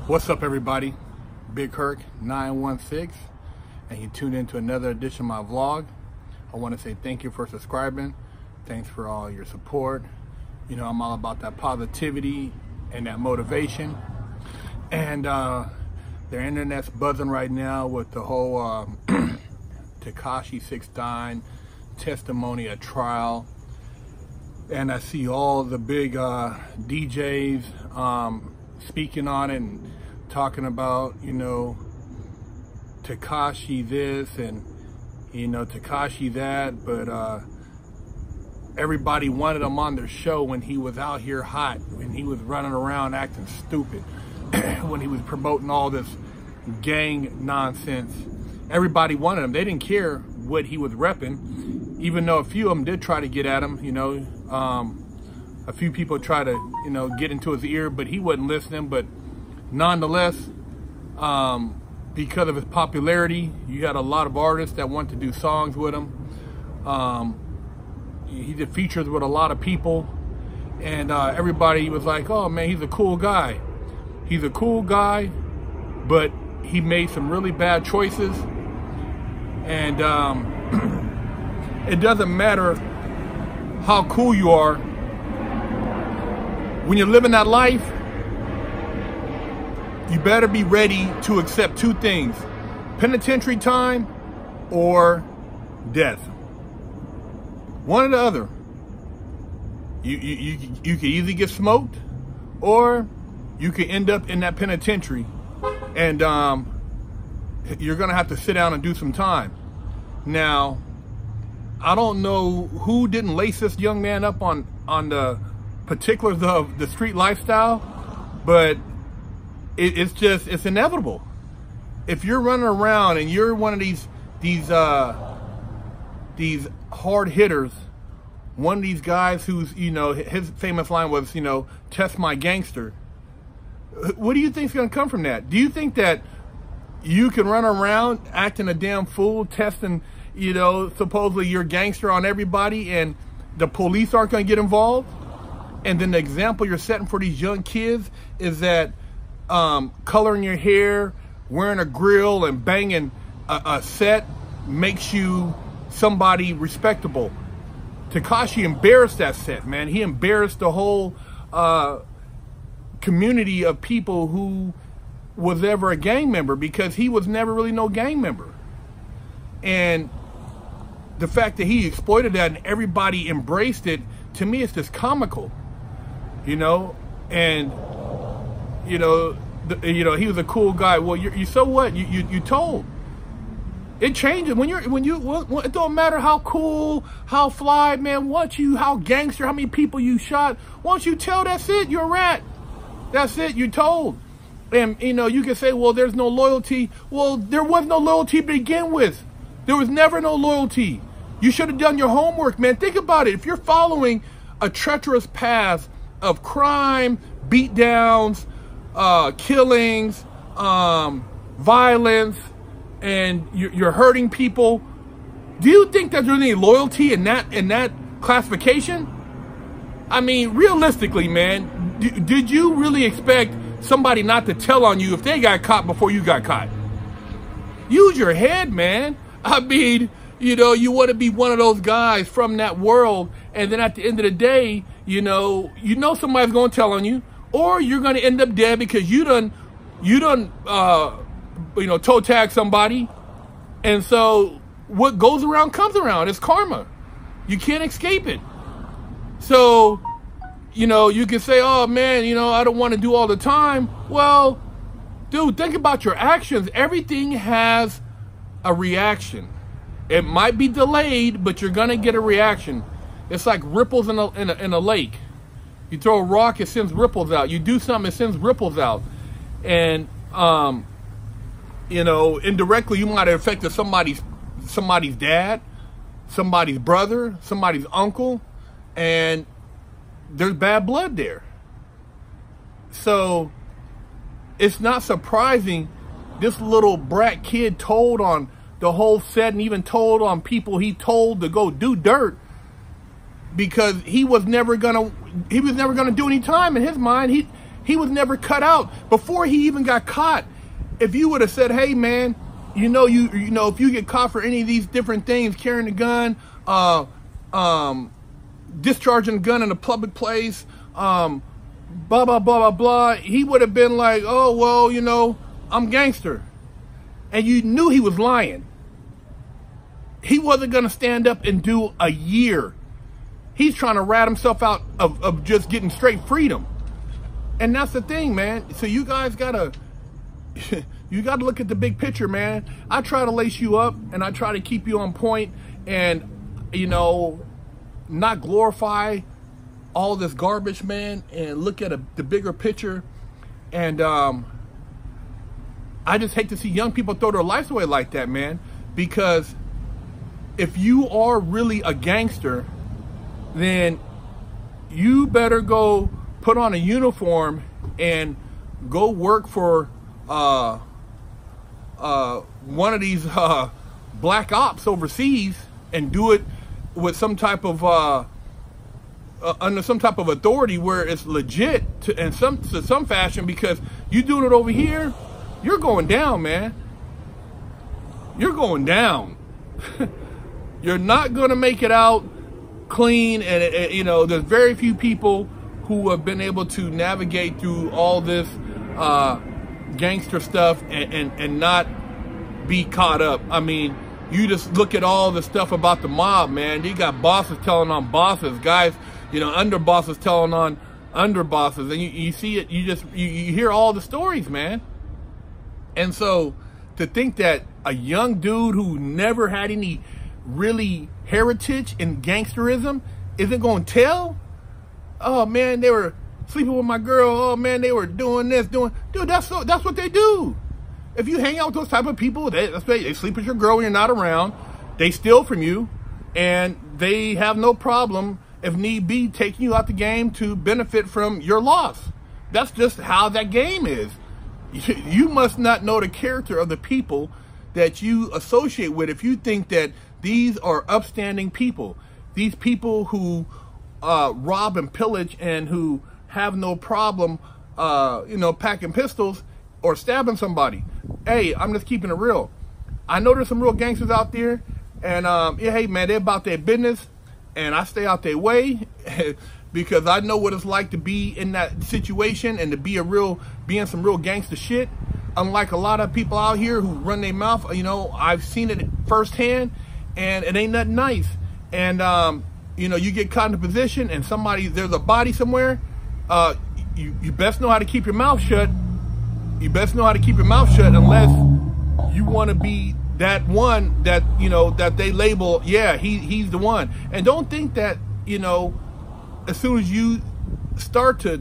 What's up, everybody? Big Kirk 916, and you tuned into another edition of my vlog. I want to say thank you for subscribing. Thanks for all your support. You know, I'm all about that positivity and that motivation. And their internet's buzzing right now with the whole Tekashi 6ix9ine testimony at trial. And I see all the big DJs speaking on it and talking about, you know, Tekashi this and, you know, Tekashi that, but everybody wanted him on their show when he was out here hot, when he was running around acting stupid, when he was promoting all this gang nonsense. Everybody wanted him. They didn't care what he was repping, even though a few of them did try to get at him, you know. A few people tried to, you know, get into his ear, but he wasn't listening. But nonetheless, because of his popularity, you got a lot of artists that want to do songs with him. He did features with a lot of people, and everybody was like, oh man, he's a cool guy. He's a cool guy, but he made some really bad choices. And it doesn't matter how cool you are. When you're living that life, you better be ready to accept two things: penitentiary time or death. One or the other. You could either get smoked, or you could end up in that penitentiary, and you're gonna have to sit down and do some time. Now, I don't know who didn't lace this young man up on the particulars of the street lifestyle, but it's inevitable. If you're running around and you're one of these hard hitters, one of these guys who's, you know, his famous line was, you know, test my gangster. What do you think's gonna come from that? Do you think that you can run around acting a damn fool, testing, you know, supposedly you're gangster on everybody, and the police aren't gonna get involved? And then the example you're setting for these young kids is that coloring your hair, wearing a grill, and banging a set makes you somebody respectable. Tekashi embarrassed that set, man. He embarrassed the whole community of people who was ever a gang member, because he was never really no gang member. And the fact that he exploited that and everybody embraced it, to me, it's just comical. You know, and you know, he was a cool guy. Well, you so what? You told. It changes when it don't matter how cool, how fly, man. How gangster, how many people you shot. Once you tell, that's it. You're a rat. That's it. You told. And you know, you can say, well, there's no loyalty. Well, there was no loyalty to begin with. There was never no loyalty. You should have done your homework, man. Think about it. If you're following a treacherous path of crime, beatdowns, killings, violence, and you're hurting people, do you think that there's any loyalty in that classification? I mean, realistically, man, did you really expect somebody not to tell on you if they got caught before you got caught? Use your head, man. I mean, you know, you want to be one of those guys from that world, and then at the end of the day, you know somebody's going to tell on you, or you're going to end up dead because you done toe tag somebody. And so what goes around comes around. It's karma. You can't escape it. So, you know, you can say, oh man, you know, I don't want to do all the time. Well, dude, think about your actions. Everything has a reaction. It might be delayed, but you're gonna get a reaction. It's like ripples in a lake. You throw a rock, it sends ripples out. You do something, it sends ripples out. And you know, indirectly, you might have affected somebody's dad, somebody's brother, somebody's uncle, and there's bad blood there. So it's not surprising this little brat kid told on the whole set, and even told on people he told to go do dirt, because he was never gonna do any time in his mind. He was never cut out before he even got caught. If you would have said, hey man, you know, if you get caught for any of these different things, carrying a gun, discharging a gun in a public place, blah, blah, blah, blah, blah, he would have been like, oh, well, you know, I'm gangster. And you knew he was lying. He wasn't going to stand up and do a year. He's trying to rat himself out of just getting straight freedom. And that's the thing, man. So you guys gotta, you gotta look at the big picture, man. I try to lace you up and I try to keep you on point and, you know, not glorify all this garbage, man, and look at the bigger picture. And I just hate to see young people throw their lives away like that, man, because if you are really a gangster, then you better go put on a uniform and go work for one of these black ops overseas and do it with some type of under some type of authority where it's legit to some fashion, because you doing it over here, you're going down, man. You're going down. You're not going to make it out clean, and you know, there's very few people who have been able to navigate through all this gangster stuff and not be caught up. I mean, you just look at all the stuff about the mob, man. You got bosses telling on bosses, guys, you know, underbosses telling on underbosses, and you see it, you hear all the stories, man. And so to think that a young dude who never had any really heritage in gangsterism isn't going to tell, oh man, they were sleeping with my girl, oh man, they were doing this, dude, that's what they do. If you hang out with those type of people, they sleep with your girl when you're not around, they steal from you, and they have no problem, if need be, taking you out the game to benefit from your loss. That's just how that game is. You must not know the character of the people that you associate with if you think that these are upstanding people. These people who rob and pillage and who have no problem, you know, packing pistols or stabbing somebody. Hey, I'm just keeping it real. I know there's some real gangsters out there, and yeah, hey man, they're about their business, and I stay out their way because I know what it's like to be in that situation and to be in some real gangster shit. Unlike a lot of people out here who run their mouth, you know, I've seen it firsthand, and it ain't nothing nice. And you know, you get caught in a position and there's a body somewhere, you best know how to keep your mouth shut. You best know how to keep your mouth shut, unless you want to be that one that, you know, that they label, yeah, he's the one. And don't think that, you know, as soon as you start to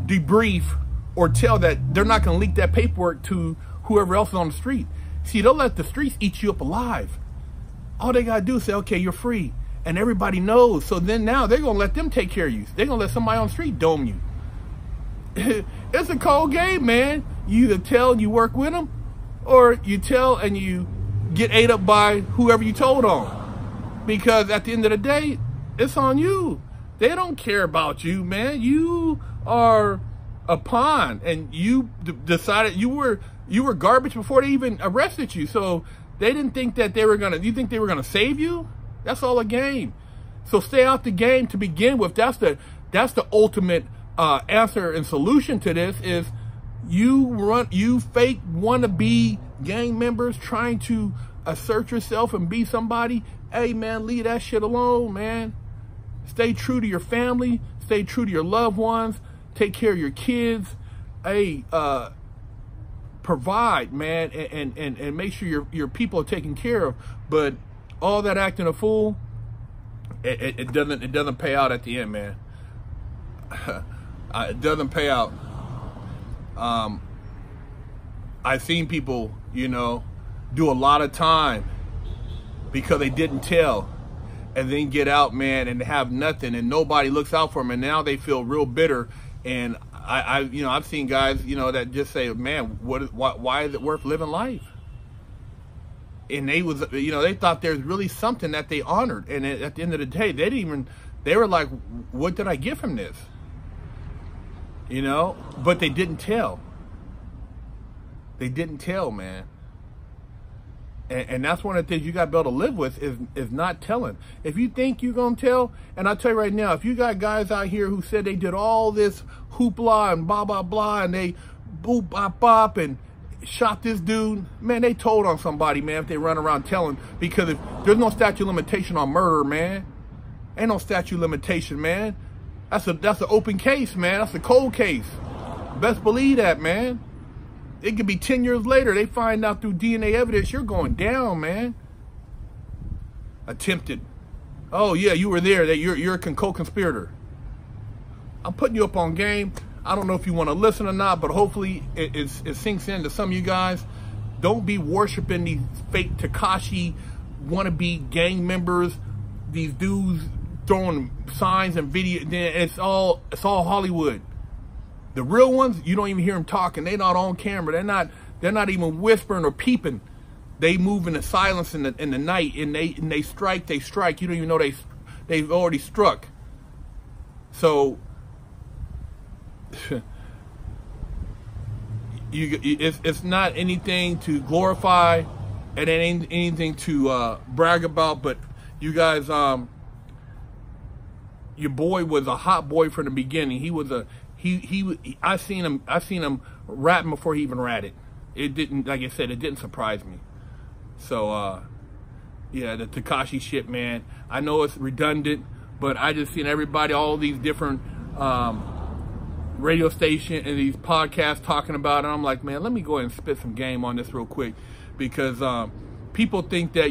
debrief or tell that, they're not going to leak that paperwork to whoever else is on the street. See, they'll let the streets eat you up alive. All they got to do is say, okay, you're free. And everybody knows. So then now they're going to let them take care of you. They're going to let somebody on the street dome you. It's a cold game, man. You either tell and you work with them, or you tell and you get ate up by whoever you told on. Because at the end of the day, it's on you. They don't care about you, man. You are a pawn, and you decided you were garbage before they even arrested you. So they didn't think that they were gonna. You think they were gonna save you? That's all a game. So stay out the game to begin with. That's the ultimate answer and solution to this. Is you fake wannabe gang members trying to assert yourself and be somebody. Hey man, leave that shit alone, man. Stay true to your family. Stay true to your loved ones. Take care of your kids. Hey, provide, man, and make sure your people are taken care of. But all that acting a fool, it doesn't pay out at the end, man. It doesn't pay out. I've seen people, you know, do a lot of time because they didn't tell, and then get out, man, and have nothing, and nobody looks out for them, and now they feel real bitter. And I've seen guys, you know, that just say, man, why is it worth living life? And they thought there's really something that they honored, and at the end of the day, they were like, what did I get from this? you know, but they didn't tell. They didn't tell, man. And that's one of the things you got to be able to live with is not telling. If you think you're going to tell, and I'll tell you right now, if you got guys out here who said they did all this hoopla and blah, blah, blah, and they boop, bop, bop, and shot this dude, man, they told on somebody, man, if they run around telling, because if there's no statute of limitation on murder, man. Ain't no statute of limitation, man. That's an open case, man. That's a cold case. Best believe that, man. It could be 10 years later. They find out through DNA evidence you're going down, man. Attempted. Oh, yeah, you were there. You're a co-conspirator. I'm putting you up on game. I don't know if you want to listen or not, but hopefully it sinks into some of you guys. Don't be worshiping these fake Tekashi wannabe gang members. These dudes throwing signs and video. It's all Hollywood. The real ones, you don't even hear them talking. They're not on camera. They're not even whispering or peeping. They move in the silence in the night, and they strike. They strike. You don't even know they've already struck. So it's not anything to glorify, and it ain't anything to brag about. But you guys, your boy was a hot boy from the beginning. He was a I seen him rapping before he even ratted. It didn't, like I said, it didn't surprise me. So yeah, the Tekashi shit, man. I know it's redundant, but I just seen everybody, all these different radio station and these podcasts talking about it. I'm like, man, let me go ahead and spit some game on this real quick, because people think that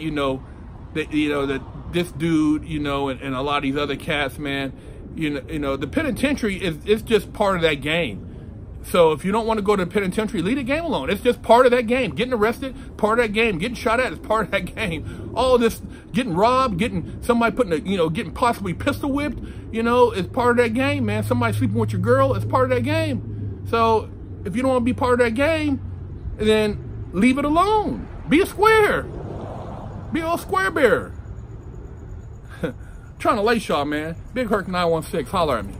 that this dude, and a lot of these other cats, man. The penitentiary is just part of that game. So if you don't want to go to the penitentiary, leave the game alone. It's just part of that game. Getting arrested, part of that game. Getting shot at is part of that game. All this, getting robbed, getting somebody getting possibly pistol whipped, is part of that game, man. Somebody sleeping with your girl is part of that game. So if you don't want to be part of that game, then leave it alone. Be a square. Be a little square bear. Trying to lace y'all, man. Big Herc 916, holler at me.